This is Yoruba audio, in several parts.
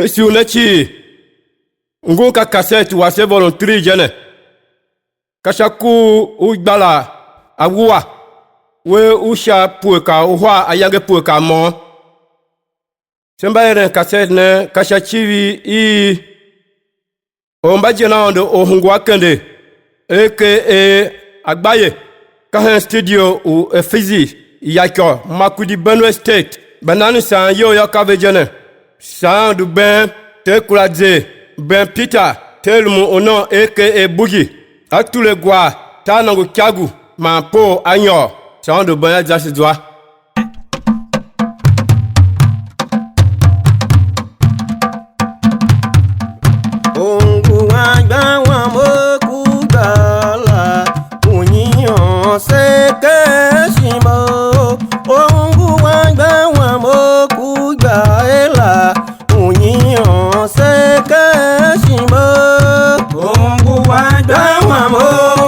Si unechi ngu ka cassette wase voluntary jene kashaku ugbala awuwa we usha pueka uhwa ayange pueka mo semba ere cassette ne kashachivi i omba jena ondo ohungwa kende eke agbaye kahen studio u efizi yako makudi Benue State banani san yo yakave jene san du ben te kuladze ben Peter telmu ono eke bugi atu le gwa ta nangu kyagu ma po anyo san du ben exercice doa ongu agba wa mo ku gala unyiyan seke shimo ongu agba wa mo ku gala unyiyan seke shimo ongu agba wa mo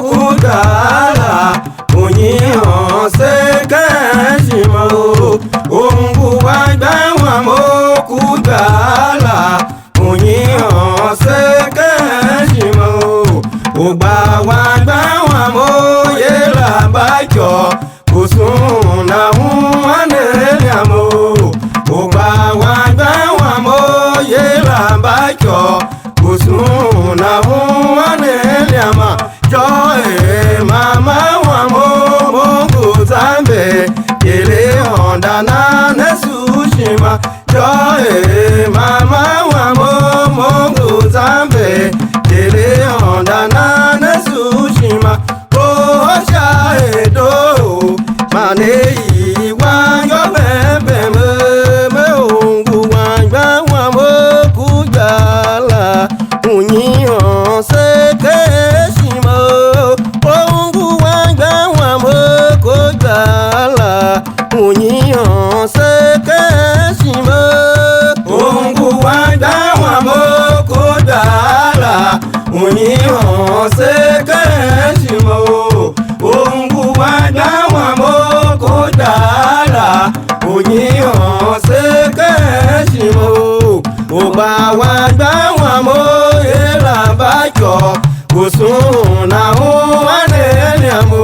ku gala unyiyan seke shimo ongu agba wa mo ku gala unyiyan seke shimo ogba wa gba wa mo ye la bajo osun na hun ane amo ogba wa gba wa mo ye la bajo osun na hun ane ama jo mama wa mo go zambe kele onda na nesushima jo mama wa mo go zambe kele onda na nesushima o sha edo mane iwa yo bebe me ongu wa gba wa mo ku gala unyiyan seke shimo ongu wa gba wa mo ku gala unyiyan seke shimo ongu wa gba wa mo ku gala unyiyan seke shimo ongu wa gba wa mo ku gala unyiyan seke shimo ogba wa gba wa mo era bajo osun na hun ane amo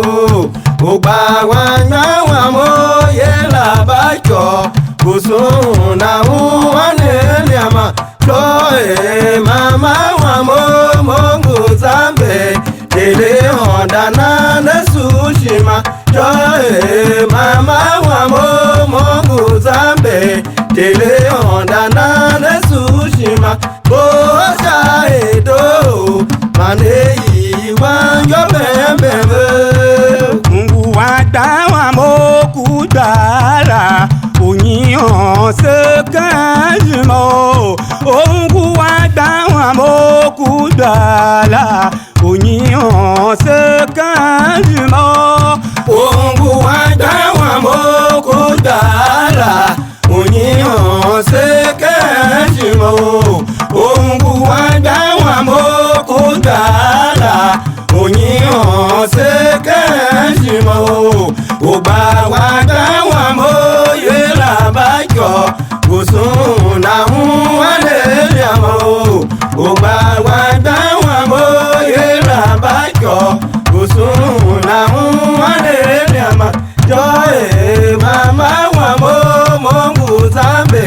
ogba wa gba wa mo era bajo osun na hun ane ama jo mama wa mo go zambe ele onda na nesushima jo mama wa mo go zambe ele onda na nesushima bo sha edo mane iwa yo bembe ngu wa gba wa mo ku dara unyiyan seke shimo ongu wa gba wa mo ku dara unyiyan seke shimo ongu wa gba wa mo ku dara unyiyan seke shimo ongu wa gba wa mo ku dara unyiyan seke shimo ogba wa gba wa mo ye la bajo osun na hun ane amo ogba wa gba wa mo ye la bajo osun na hun ane ama jo mama wa mo go zambe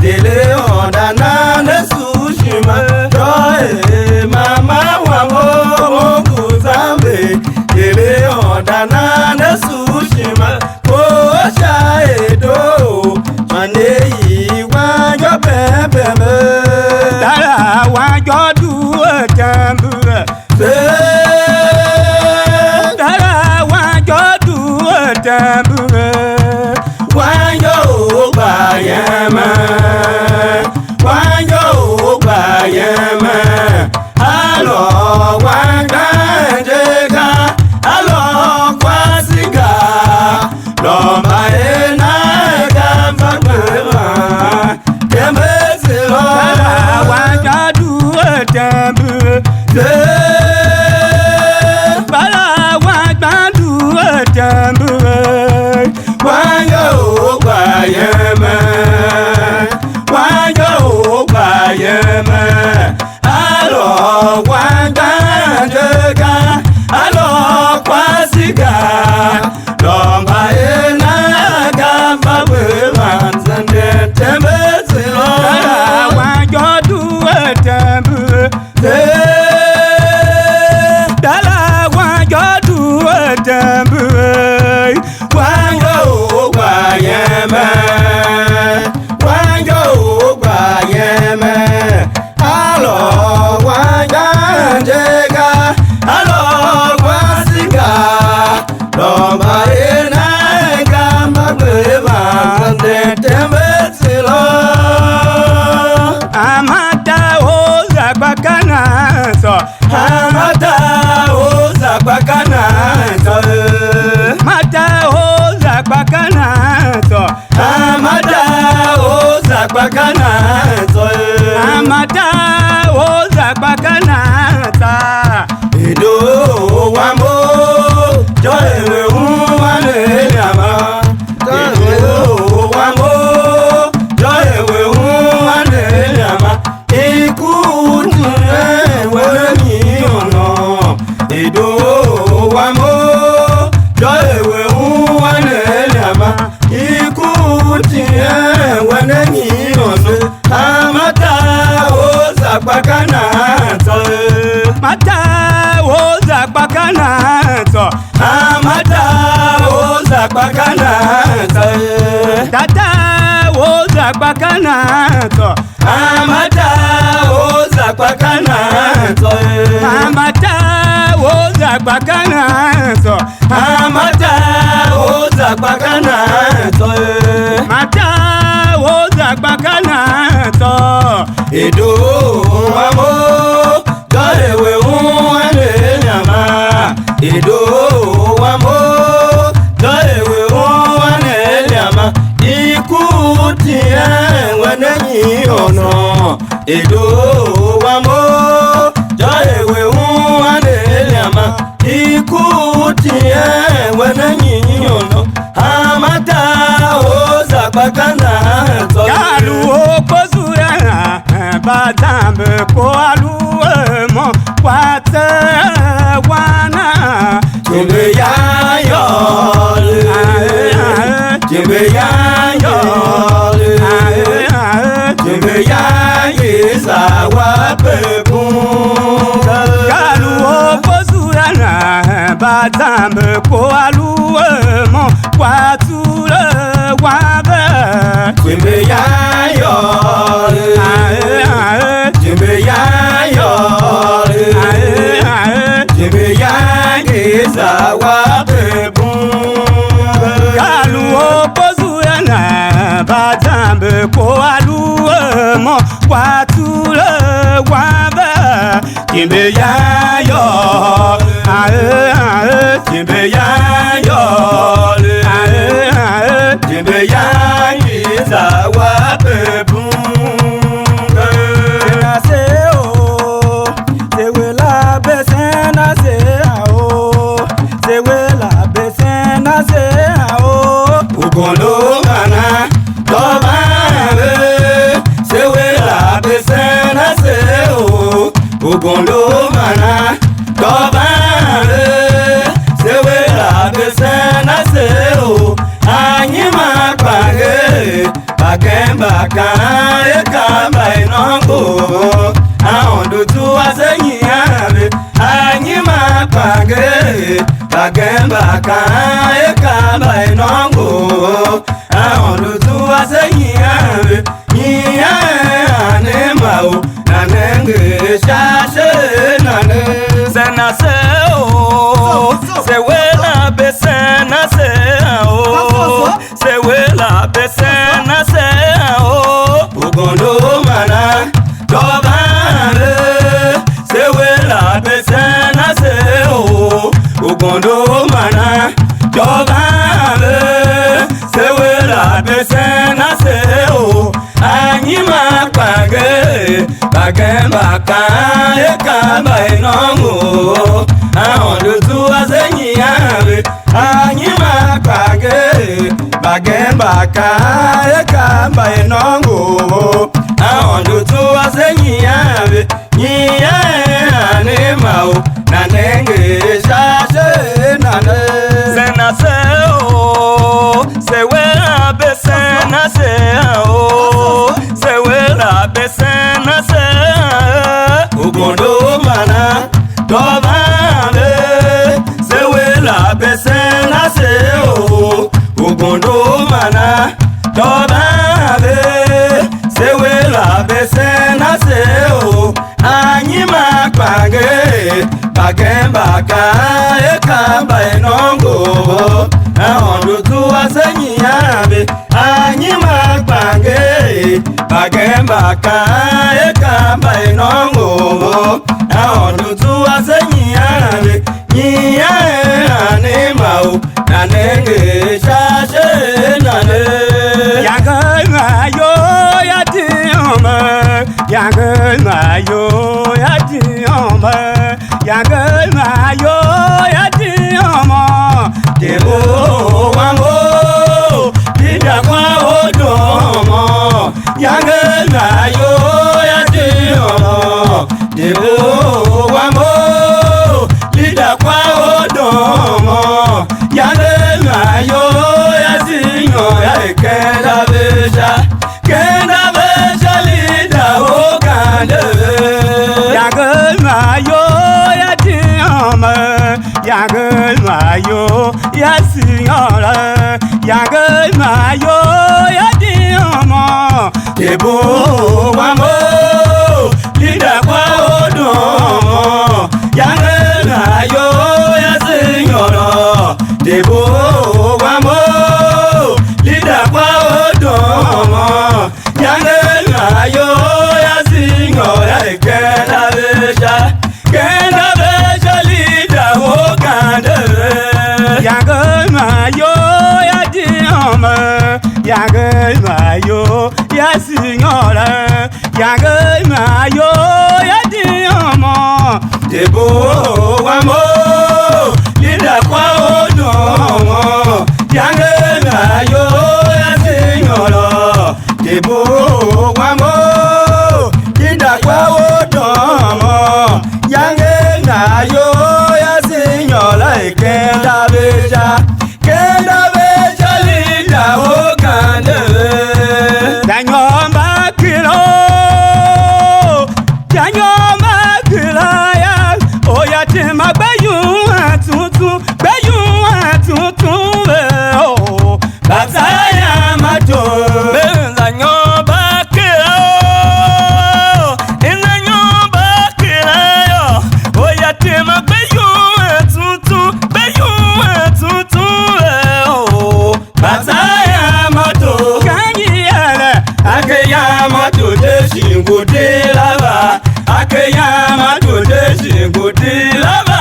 dele onda na nesushima jo mama wa mo go zambe dele onda na nesushima zakpakana to mata wo zakpakana to amata wo zakpakana to tata wo zakpakana to amata wo zakpakana to amata wo zakpakana to amata wo zakpakana to mata wo zakpakana to edo wamo do ewe wane nyama edo wamo do ewe wane nyama ikú tiẹ wane yi ọ̀nà edo wamo do ewe wane nyama ikú tiẹ wane yi ọ̀nà amata o zakpakana to Yalu opozu ya badambe ko alu mo kwate wana Jembe ya yole, jembe ya yole, jembe ya yesa wa pekun. Yalu opozu ya badambe ko alu mo kwatu wabe Jembe ya yole, jembe ya yole, jembe ya yesa wa pekun. Yalu opozu ya badambe ko alu mo kwatu wabe Jembe ya yole, jembe ya yole. Jembe ya yesa wa pebunga. Sena se o, se we la be sena se o, se we la be sena se o. Ugondo mana toba be, se we la be sena se o. Ugondo mana toba be, se we la be sena se o. Anyi makpage bakembaka ekamba inongo ahondutu asenyi abe. Anyi makpage bakembaka ekamba inongo ahondutu asenyi abe. Nyia anemao nanenge shashe nane sena se o se wela be sena se o se wela be sena se o. Ugondo mana dobale se wela be sena se o. Ugondo mana dobale se wela be sena se o. Anyi makpage bakembaka ekamba inongo ahondutu asenyi abe. Anyi makpage bakembaka ekamba inongo ahondutu asenyi abe. Nyia anemao nanenge shashe nane sena se o se wela be sena se o se wela be sena se. Ugondo mana dobale se wela be sena se o. Ugondo mana dobale se wela be sena se o. Anyi makpage bakembaka ekamba inongo ahondutu asenyi abe. Anyi makpage bakembaka ekamba inongo ahondutu asenyi abe. Nyia anemao nanenge shashe nane Yagana yo yatioma, yagana yo yatioma, yagana yo yatioma. Debo wamo didakwa odomo yagana yo yatiomo. Debo wamo didakwa odomo yagana yo yatinyo ya kenda besha lida okande. yange mayo ya diamo debo wamo linda kwa odomo yange mayo ya dinyolo debo wamo linda kwa odomo yange mayo ya dinyolo kenda beja linda ogande danyoma kilo ya oya tema bayun atuntun o bataya mato danyoma kilo yo oya tema bayun atuntun o bataya mato kanyiyala akeyama to deshingote lava akeyama to deshingote lava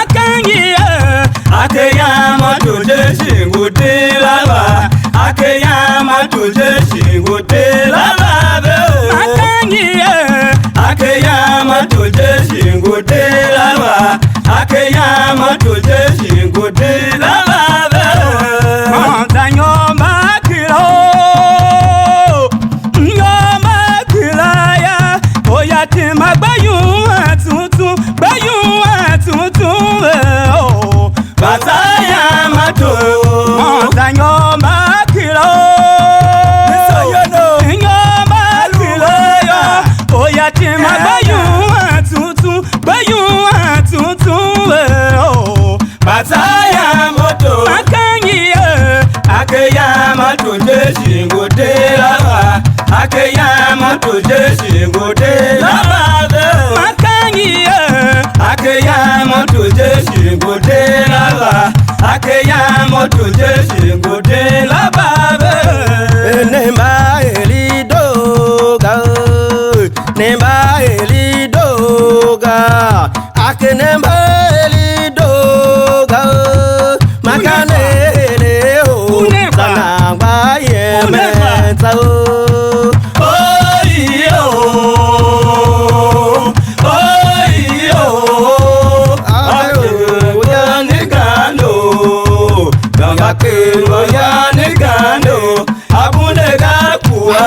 akanyiya akeyama to deshingote lava akeyama to deshingote lava akanyiya akeyama to deshingote lava akeyama to deshingote lava danyoma kilo oya tema bayun atuntun o bataya mato danyoma kilo oya tema bayun atuntun o bataya mato akeyama to deshingote lava akeyama to deshingote lava akeyama to deshingote lava akeyama to deshingote lava nemba elidoga akenemba elidoga makanele o sanagba yemeta oya negando abunde gakuwa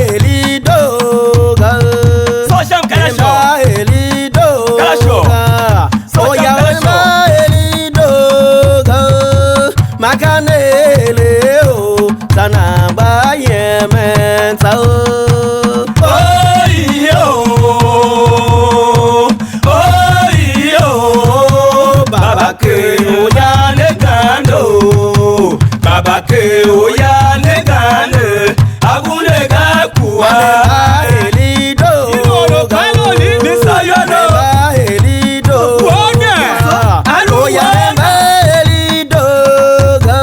elidoga social kalasho oya elidoga makanele o sanagba yementa babake oya negane abunde gakuwa elidoga misayono elidoga oya elidoga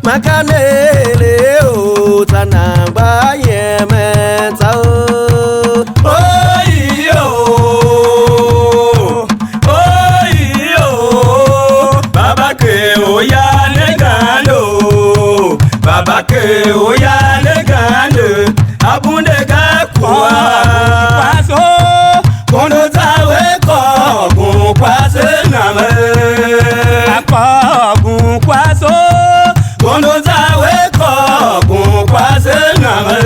makanele o tanagba yemeta babake oya babake oya negande abunde gakuwa paso kondo tawe ko gun pase name gun paso kondo tawe ko gun pase name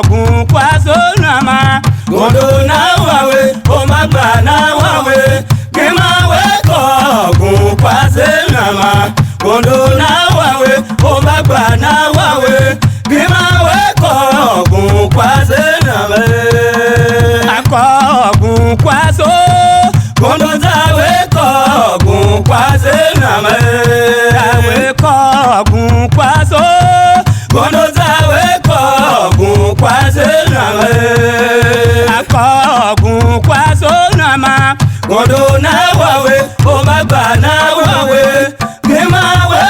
gun paso nama kondo na wawe o magba na wawe kemawe ko gun pase nama kondo na o magba na wawe gimawe ko gun kwase na me akogun kwaso kondo zawe ko gun kwase na me awe ko gun kwaso kondo zawe ko gun kwase na me akogun kwaso na ma kondo na wawe o magba na wawe gimawe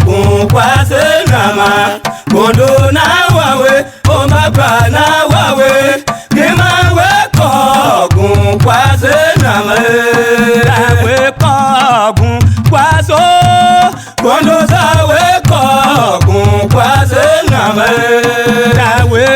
gun kwase nama kondo na wawe o magba na wawe gimawe ko gun kwase nama awe ko gun kwaso kondo zawe ko gun kwase nama awe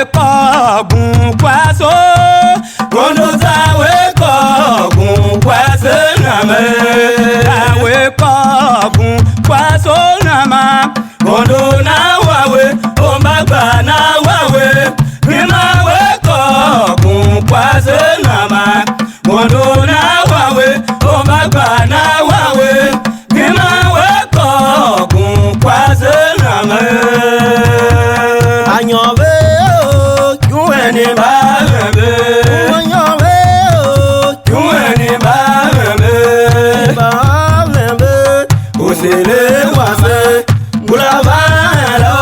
ni barbe Wanyowe ni barbe Barbe Osele wase Bulavalo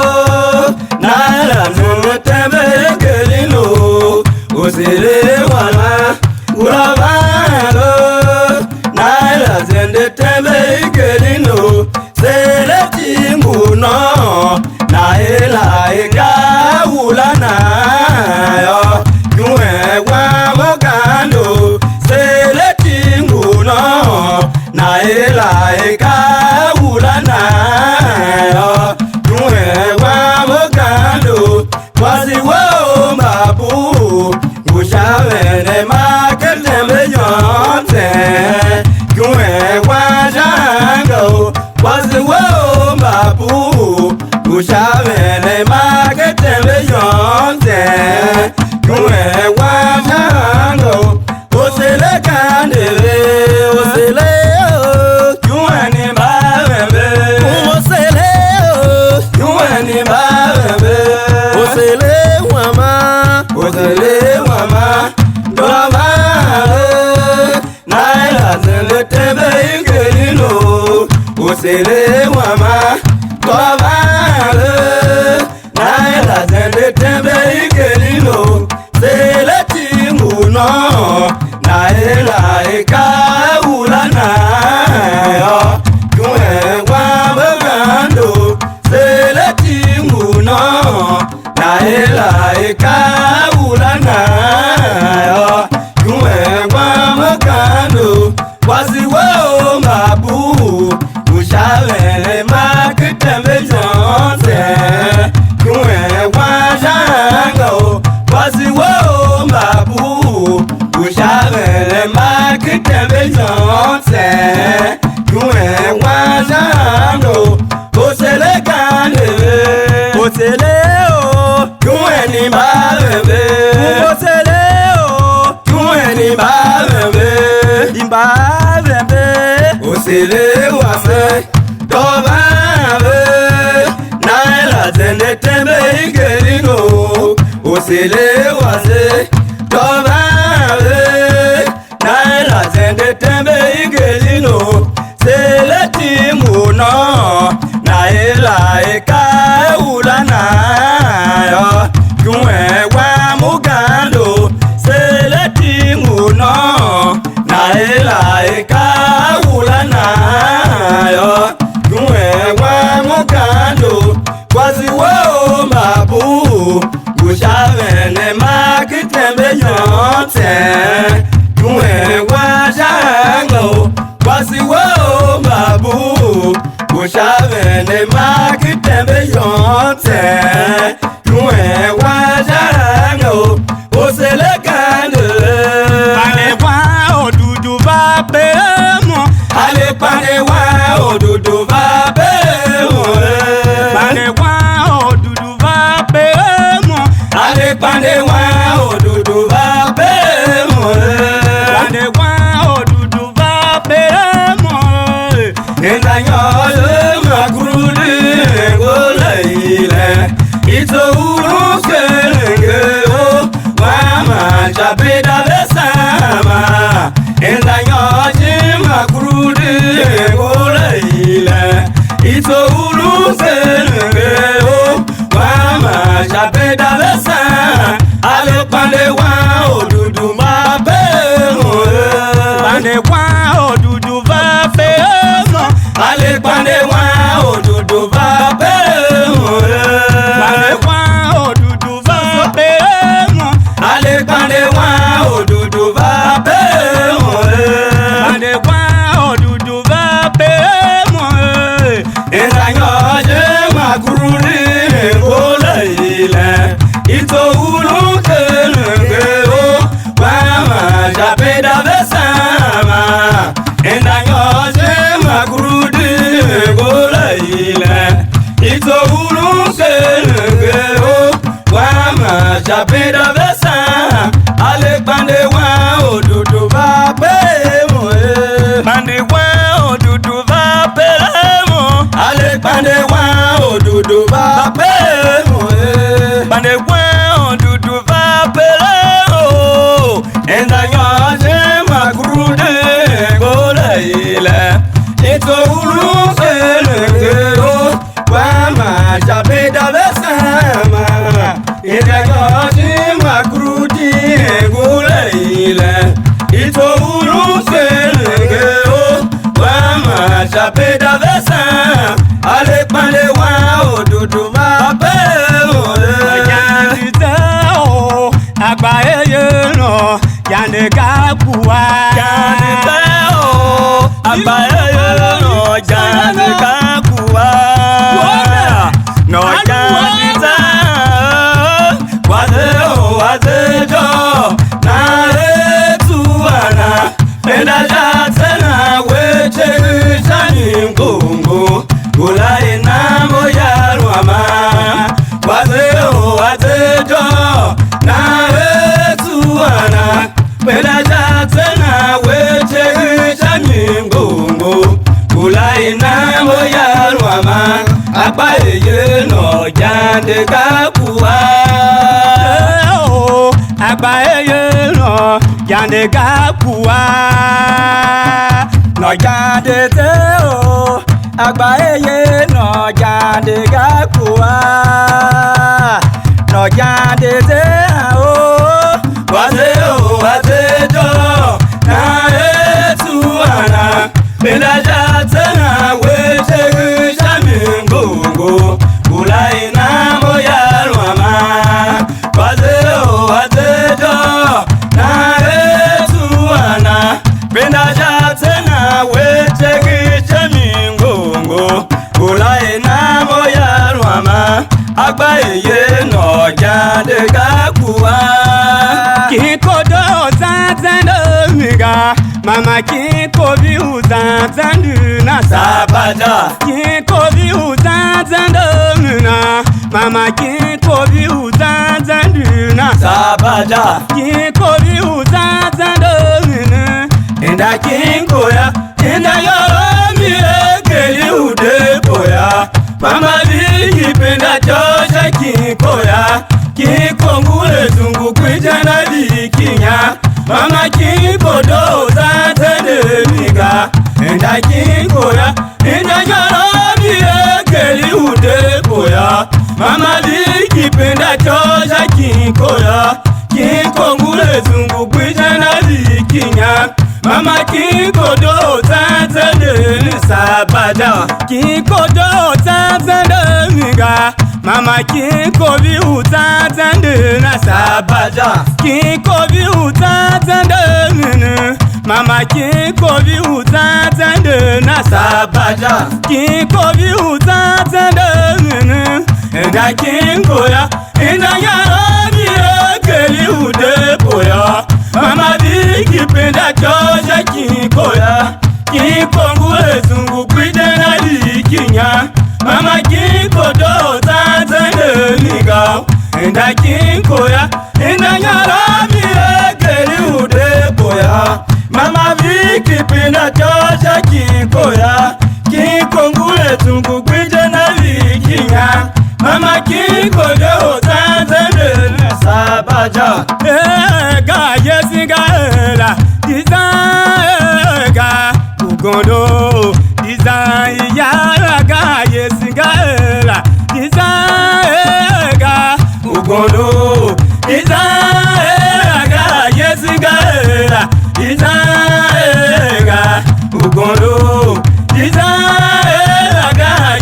Nala nune tembe gelino Osele wala Bulavalo Nala zende tembe gelino Sele tinguno Na ela ega ulana yo Yue wa mogando Sele tinguno Na ela ega ulana yo Yue wa mogando Wazi wo mabu Gushawene maketembe yonte Yue wa jango Wazi wo mabu Gushawene maketembe yonte Yue wa jango Osele kandele Osele Yue ni barbe Osele Yue ni barbe Osele wama Osele wama Dolavale Naila zende tebe ingelino Osele wama Dolavale Naila zende tebe ingelino Sele tinguno Naila eka ulana yo Yue wamagando Sele tinguno Naila eka ulana yo Yue wamagando Wasiwo mabu Ushalele makitembe jonse Yue wajango Wasiwo mabu Ushalele makitembe jonse Yue wajango Osele kandele Osele Yue ni barbe Osele Yue ni barbe Barbe Osele wase Dovabe Naila zende tembe ingelino Osele wase Dovabe Naila zende tembe ingelino Sele timuno Naila eka ulana yo Yue wa mugando Sele timuno Naila eka ulana yo Yue wa mugando Wazi wo mabu Gushavene makitembe yonte Yue wa jango Wazi wo mabu Gushavene makitembe yonte Yue wa jango Osele kandele Ale wa odudu va pemo Ale pane wa ododo va bemo Ale wa odudu va pemo Ale pane wa ododo va bemo Ale wa odudu va pemo Nenda nyole magrudi goleile Ito uru kelenge o Wama chapeda vesama Nenda nyole magrudi goleile Ito uru kelenge o Wama chapeda vesama Ale pande wa odudu mapemo Ale wa odudu va pemo Ale pande wa odudu va bemo Ale wa odudu va pemo Ale pande wa odudu va bemo Ale wa odudu va pemo Enranyoje makuruni goleile Ito ulu kelenge o Wama chapeda vesama Enranyoje makuruni goleile Ito ulu kelenge o Wama chapeda vesama Ale pande wa odudu va bemo Pande wa odudu va pemo Ale pande wa odudu va bemo Pande wa odudu va pemo jande kakuwa. Jande teo, abaye no jande kakuwa. No jande teo, wazeo wazejo na etuana. Penda jatena weche shani mkungu, kula ina moya rwama. Wazeo wazejo na etuana. Penda jatena weche shani mkungu, kula ina moya rwama. Abaye no jande kakuwa. Abaye no jande kakuwa. No jande teo, abaye no jande kakuwa. No jande teo, wazeo wazejo na etuana. Penda jatena weche shami mkungu, kula ina moya rwama. Wazeo wazejo na etuana. Penda jatena weche shami mkungu, kula ina moya rwama. Abaye no jande kakuwa. Kikodo zanzando miga, mama kikobi uzanzandu na Sabaja. Kikobi uzanzando mina, mama kikobi uzanzandu na Sabaja. Kikobi uzanzando mina. Enda kinkoya, enda yoromi ekeli udepoya. Mama viki penda chosha kinkoya. Kikongule zungu kwijana vikinya. Mama kikodo zatende miga. Enda kinkoya, enda yoromi ekeli udepoya. Mama viki penda chosha kinkoya. Kikongule zungu kwijana vikinya. Mama kikodo zatende Sabaja. Kikodo zanzando miga, mama kikobi uzanzandu na Sabaja. Kikobi uzanzando mina, mama kikobi uzanzandu na Sabaja. Kikobi uzanzando mina. Enda kinkoya, enda yoromi ekeli udepoya. Mama viki penda chosha kinkoya. Kikongule zungu kwijana vikinya. Mama kikodo zatende miga. Enda kinkoya, enda yoromi ekeli udepoya. Mama viki penda chosha kinkoya. Kikongule zungu kwijana vikinya. Mama kikodo zatende Sabaja. Ega yesinga ela, ega ugondo, yara ga yesinga ela, ega ugondo, ga yesinga ela, ega ugondo, ga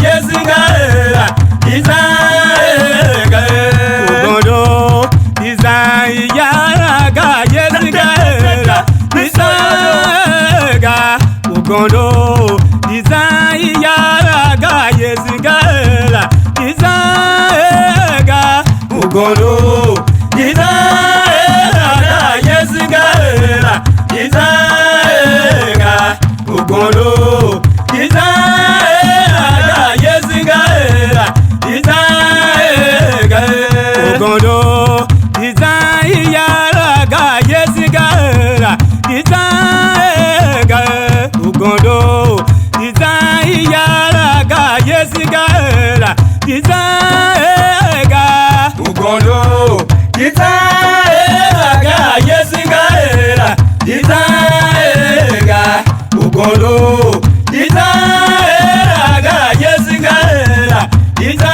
yesinga ela, ega ugondo, yara ga yesinga ela, ega ugondo, yara ga yesinga ela, ega ugondo, ga yesinga ela, ega ugondo, ga yesinga ela, ega ugondo, yara ga yesinga ela, ega ugondo, yara ga yesinga ela, ega ugondo, ga yesinga ela, ega ugondo, ga yesinga ela, ega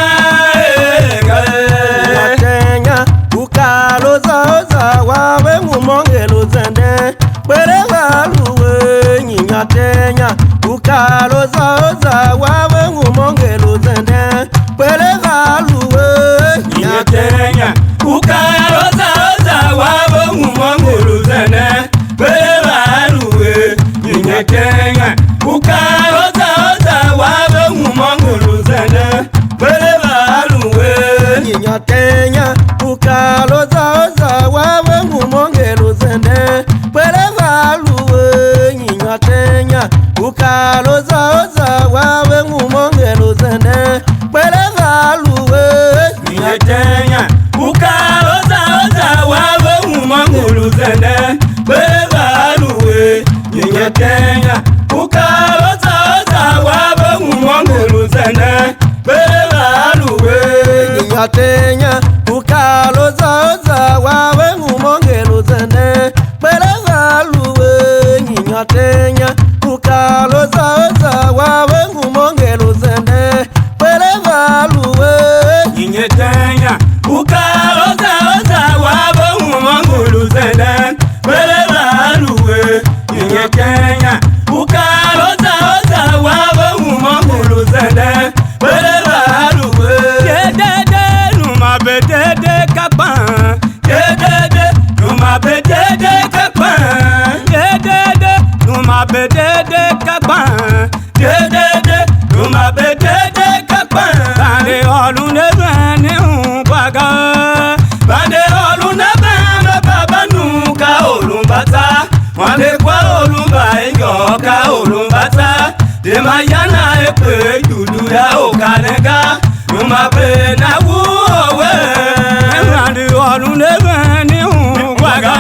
Kenya ukalo zaza wawe ngumongelo zende kwere waluwe nyinya Kenya ukalo zaza wawe ngumongelo zende kwere waluwe nyinya Kenya ukalo zaza wawe ngumongelo zende luzende bebaluwe nyenyekenya ukalozaza wabo ngumonge luzende bebaluwe nyenyekenya ukalozaza wawe ngumonge luzende bebaluwe nyenyekenya ukalozaza wawe ngumonge luzende bebaluwe nyenyekenya ukalozaza wabo ngumonge luzende bebaluwe nyenyekenya ukalozaza wabo ngumonge luzende bebaluwe Dedede numa bedede kakpan. dedede numa bedede kakpan Dedede numa bedede kakpan. dedede numa bedede kakpan Bande olu ne bani ubaga. bande oluna bamba baba nuka olumbata mwande kwa olumba enyoka olumbata demayana epe dudu ya okalenga numa bena wuowe Bande olu ne bani ubaga.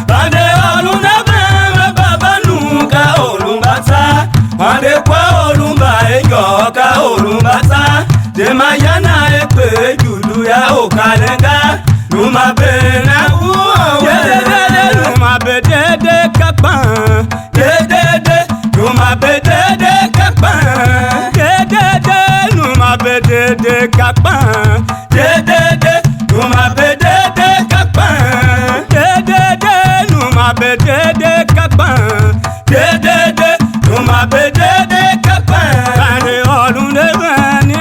bande oluna bamba baba nuka olumbata mwande kwa olumba enyoka olumbata demayana epe dudu ya okalenga numa bena wuowe Dedede numa bedede kakpan. dedede numa bedede kakpan Dedede numa bedede kakpan. dedede numa bedede kakpan Dedede numa bedede kakpan. dedede numa bedede kakpan Bande olu ne bani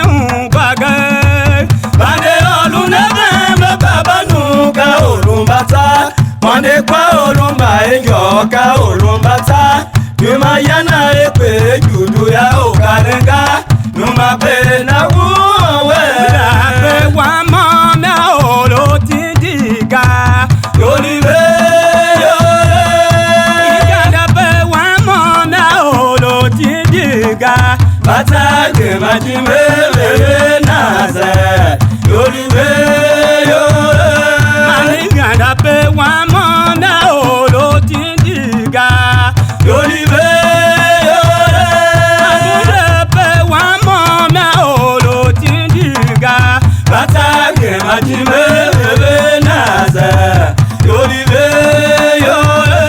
ubaga. bande oluna bamba baba nuka olumbata mwande kwa olumba enyoka olumbata demayana epe dudu ya okalenga numa bena wuowe Dabe wa mame olo tindiga. yolibe yole Dabe wa mame olo tindiga. batage majimbe lele naze yolibe yole Maniga dabe wa mame olo tindiga. yolibe yole Dabe wa mame olo tindiga. batage majimbe lele naze yolibe yole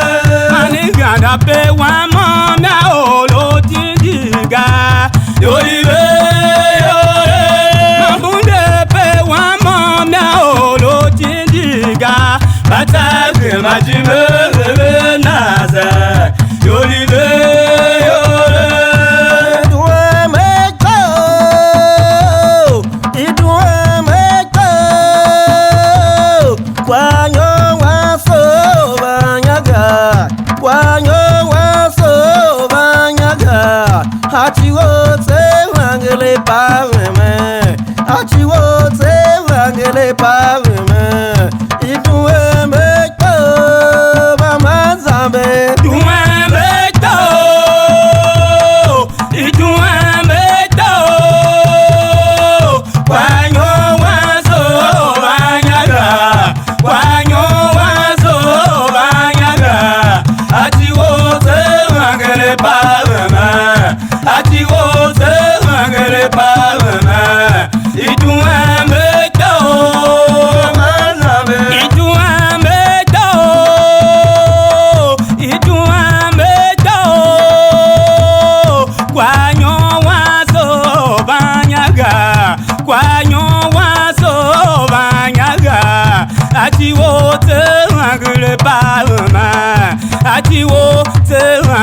Maniga dabe wa mame olo tindiga. yolibe yole Mabunde pe wa mame olo tindiga. batage majimbe lele naze yolibe yole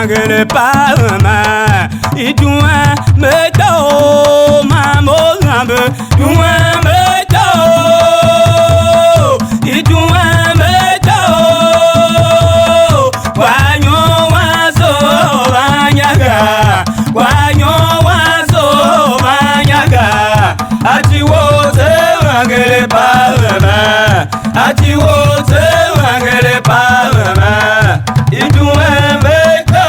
Angele palma, idouin medo, mamo lambe, douin medo, idouin medo, wanyo wazo wanyaga, wanyo wazo wanyaga, atiwote angele palma, atiwote angele palma, idouin medo,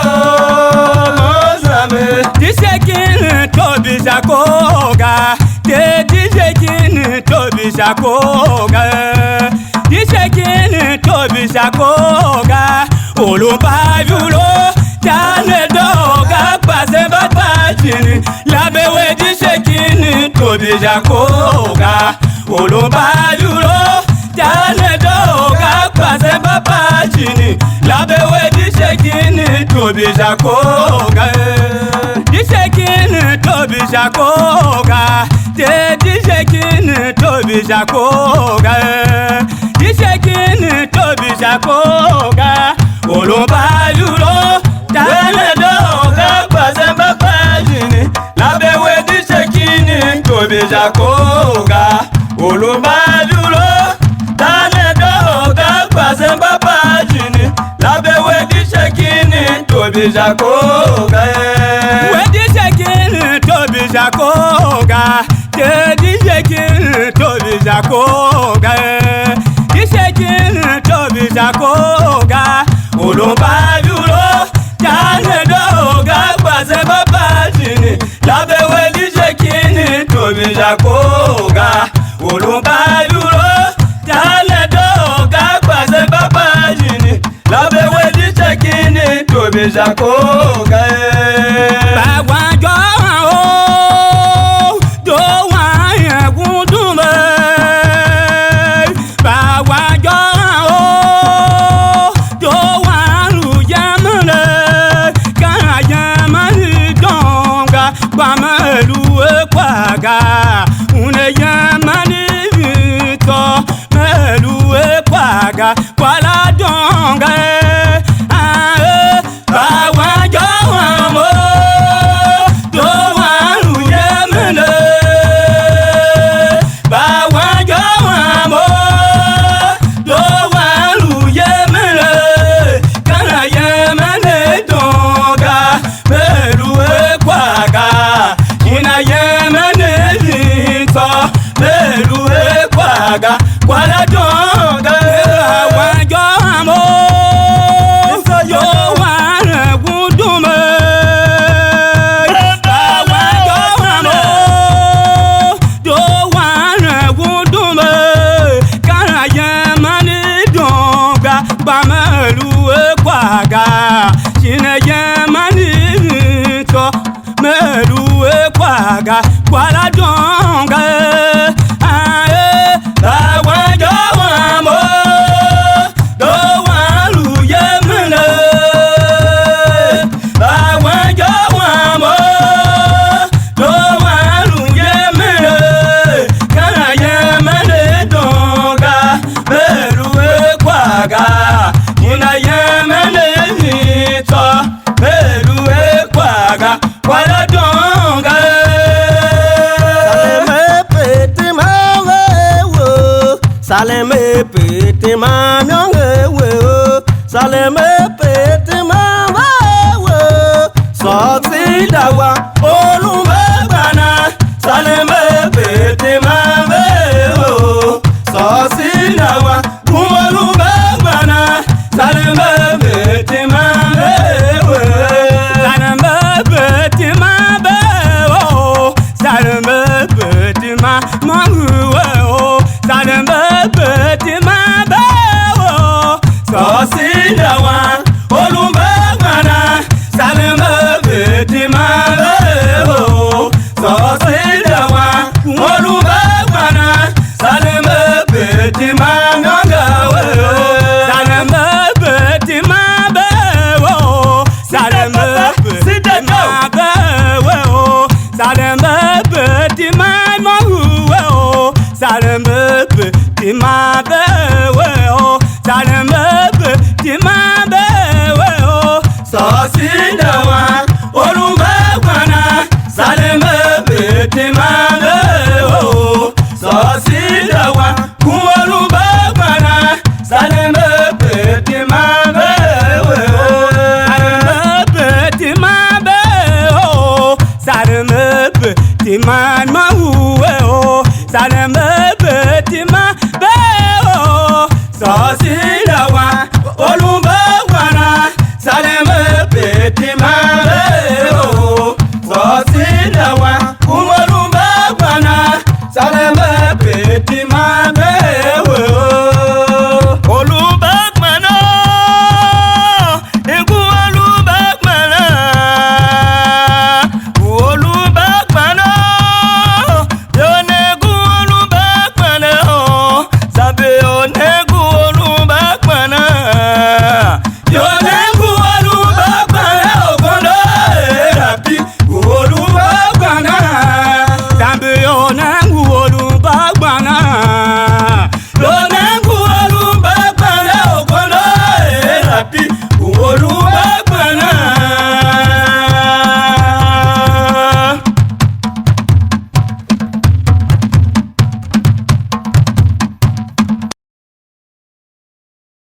mozame. Disekin tobi jakoga, de disekin tobi jakoga, disekin tobi shakoga olumbavulo tane doga pase babajini labewe di shekini tobi shakoga olumbavulo tane doga pase babajini labewe di shekini tobi shakoga di shekini tobi shakoga di shekini tobi shakoga di shekini tobi shakoga olumbavulo tane doga pase babajini labewe di shekini tobi shakoga olumbavulo tane doga pase babajini labewe di shekini tobi shakoga we di shekini tobi shakoga di shekini tobi shakoga di shekini tobi shakoga olumbavulo tane doga pase babajini labewe di shekini tobi shakoga olumbavulo tane doga pase babajini labewe di shekini tobi shakoga